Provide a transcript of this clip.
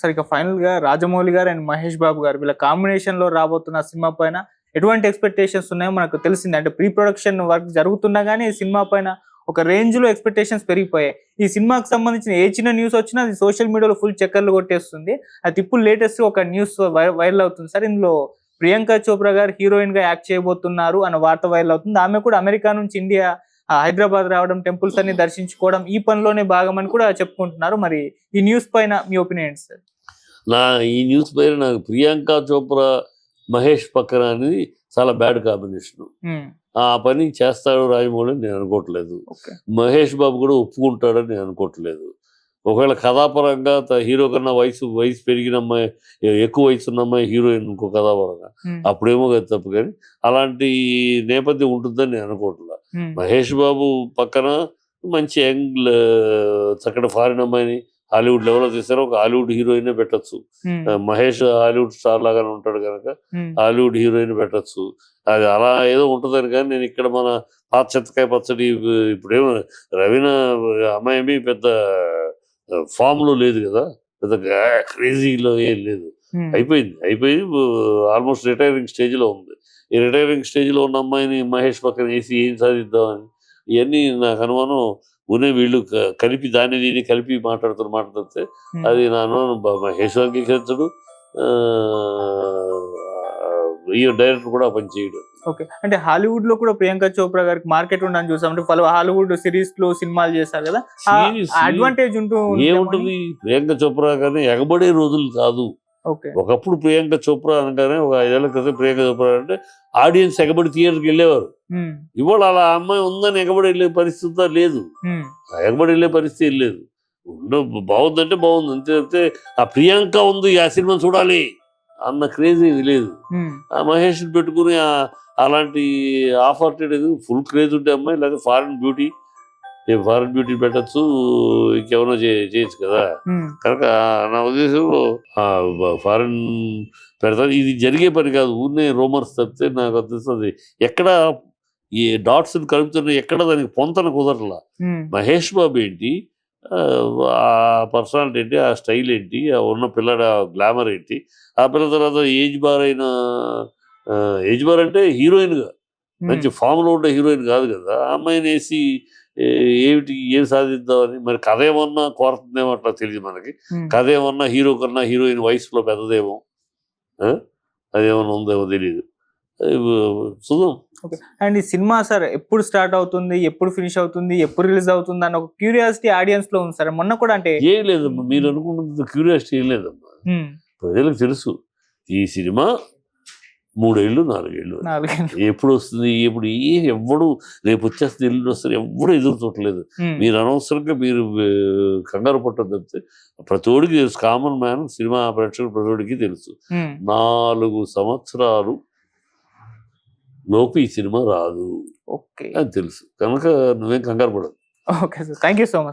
సరే ఇక ఫైనల్‌గా రాజమౌళి గారు అండ్ మహేష్ బాబు గారు వీళ్ళ కాంబినేషన్‌లో రాబోతున్న సినిమా పైన ఎటువంటి ఎక్స్‌పెక్టేషన్స్ ఉన్నాయో మనకు తెలిసిందే. అంటే ప్రీ ప్రొడక్షన్ వర్క్ జరుగుతున్నా గాని సినిమా పైన ఒక రేంజ్‌లో ఎక్స్‌పెక్టేషన్స్ పెరిగిపోయాయి. ఈ సినిమాకి సంబంధించిన ఏ చిన్న న్యూస్ వచ్చినా అది సోషల్ మీడియాలో ఫుల్ చక్కర్లు కొట్టేస్తుంది. అయితే ఇప్పుడు లేటెస్ట్ ఒక న్యూస్ వైరల్ అవుతుంది సార్. ఇందులో ప్రియాంక చోప్రా గారు హీరోయిన్‌గా యాక్ట్ చేయబోతున్నారు అన్న వార్త వైరల్ అవుతుంది. ఆమె కూడా అమెరికా నుంచి ఇండియా హైదరాబాద్ రావడం, టెంపుల్స్ అన్ని దర్శించుకోవడం ఈ పనిలోనే భాగమని కూడా చెప్పుకుంటున్నారు. మరి ఈ న్యూస్ పైన మీ ఒపీనియన్ ఏంటి సార్? నా ఈ న్యూస్ పైన నాకు ప్రియాంక చోప్రా, మహేష్ పక్కన అనేది చాలా బ్యాడ్ కాంబినేషన్. హ్మ్. ఆ పని చేస్తాడు రాజమౌళి అని నేను అనుకోవట్లేదు. ఓకే. మహేష్ బాబు కూడా ఒప్పుకుంటాడని నేను అనుకోవట్లేదు. ఒకవేళ కథాపరంగా హీరో కన్నా వయసు పెరిగిన అమ్మాయి, ఎక్కువ వయసు ఉన్న అమ్మాయి హీరోయిన్ ఇంకో కథాపరంగా హ్మ్. అప్పుడేమో కదా తప్పు, కానీ అలాంటి నేపథ్యం ఉంటుందని నేను అనుకోవట్లేదు. హ్మ్. మహేష్ బాబు పక్కన మంచి యంగ్ చక్కటి ఫారిన్ అమ్మాయిని హాలీవుడ్ లెవెల్లో తీశారు, ఒక హాలీవుడ్ హీరోయిన్ పెట్టచ్చు. హ్మ్. మహేష్ హాలీవుడ్ స్టార్ లాగానే ఉంటాడు కనుక హ్మ్. హాలీవుడ్ హీరోయిన్ పెట్టచ్చు. అది అలా ఏదో ఉంటుందని, కానీ నేను ఇక్కడ మన పాత చింతకాయ పచ్చడి ఇప్పుడేమో రవీనా అమ్మాయి ఏమీ పెద్ద ఫామ్లో లేదు కదా, పెద్ద క్రేజీలో ఏం లేదు. హ్మ్. అయిపోయి ఆల్మోస్ట్ రిటైరింగ్ స్టేజ్లో ఉంది. ఈ రిటైరింగ్ స్టేజ్లో ఉన్న అమ్మాయిని మహేష్ పక్కన వేసి ఏం సాధిద్దామని, ఇవన్నీ నాకు అనుమానం. వీళ్ళు కలిపి దాన్ని దీన్ని కలిపి మాట్లాడితే హ్మ్. అది నా అనుమానం మహేష్ అంగీకరించడు, ఈ డైరెక్టర్ కూడా పని చేయడు. ఓకే. అంటే హాలీవుడ్‌లో కూడా ప్రియాంక చోప్రా గారికి మార్కెట్ ఉందని చూసాం. అంటే పలు హాలీవుడ్ సీరీస్‌లో సినిమాలు చేశారు కదా! ఆ సీరియస్ అడ్వాంటేజ్ ఉంటూ ఉందేమో అని. ఏముంటుంది, ప్రియాంక చోప్రా కానీ ఎగబడే రోజులు కాదు. ఓకే. ఒకప్పుడు ప్రియాంక చోప్రా అనగానే ఒక 5 ఏళ్ల క్రితం ప్రియాంక చోప్రా అంటే ఆడియన్స్ ఎగబడి థియేటర్కి వెళ్ళేవారు. హ్మ్. ఇవాళ అలా అమ్మాయి ఉందని ఎగబడి వెళ్ళే పరిస్థితి లేదు. హ్మ్. ఎగబడి వెళ్ళే పరిస్థితి లేదు. బాగుందంటే బాగుంది అంతే అంతే. ఆ ప్రియాంక ఉంది ఆ సినిమా చూడాలి అన్న క్రేజ్ ఇది లేదు. హ్మ్. ఆ మహేష్ని పెట్టుకుని అలాంటి ఆఫర్ ఫుల్ క్రేజ్ ఉంటే అమ్మాయి, లేదా ఫారెన్ బ్యూటీ పెట్టచ్చు, ఇంకెవరో చేయొచ్చు కదా. హ్మ్. కనుక నా ఉద్దేశంలో ఫారెన్ పెడతారు. ఇది జరిగే పని కాదు, ఊరినే రూమర్స్ తప్పితే నాకు అనిపిస్తుంది ఎక్కడ ఈ డాట్స్ని కలుపుతున్న ఎక్కడ దానికి పొంతన కుదరలా. హ్మ్. మహేష్ బాబు ఏంటి, ఆ పర్సనాలిటీ ఏంటి, ఆ స్టైల్ ఏంటి, ఆ ఉన్న పిల్లడ గ్లామర్ ఏంటి, ఆ పిల్ల తర్వాత ఏజ్ బార్ అంటే హీరోయిన్గా హ్మ్. మంచి ఫామ్లో ఉండే హీరోయిన్ కాదు కదా. ఆ అమ్మాయిని వేసి ఏమిటి ఏం సాధిద్దామని, మరి కథ ఏమన్నా కోరుతుందేమో అట్లా తెలియదు మనకి. హ్మ్. కథ ఏమన్నా హీరో కన్నా హీరోయిన్ వయసులో పెద్దదేమో, ఆ? అదేమన్నా ఉందేమో తెలియదు. చూద్దాం. ఓకే. అండ్ ఈ సినిమా సార్ ఎప్పుడు స్టార్ట్ అవుతుంది? ఎప్పుడు ఫినిష్ అవుతుంది? ఎప్పుడు రిలీజ్ అవుతుంది? అన్న ఒక క్యూరియాసిటీ ఆడియన్స్‌లో ఉంది సార్. మొన్న కూడా అంటే ఏం లేదమ్మా, మీరు అనుకున్నంత క్యూరియాసిటీ ఏం లేదమ్మా. హ్మ్. ప్రజలకు తెలుసు ఈ సినిమా 3 ఏళ్ళు 4 ఏళ్ళు 4 ఎప్పుడు వస్తుంది, ఎప్పుడు ఎవ్వడు రేపు వచ్చేస్తుంది ఎల్లుండి వస్తుంది ఎవ్వడు ఎదురు చూడలేదు. హ్మ్. మీరు అనవసరంగా మీరు కంగారు పట్టదు తప్పితే ప్రతోడికి తెలుసు, కామన్ మ్యాన్ సినిమా ప్రేక్షకుడు ప్రతోడికి తెలుసు. హ్మ్. 4 సంవత్సరాలు లోపు ఈ సినిమా రాదు ఓకే. అని తెలుసు కనుక నువ్వేం కంగారు పడదు. Okay sir. Thank you so much.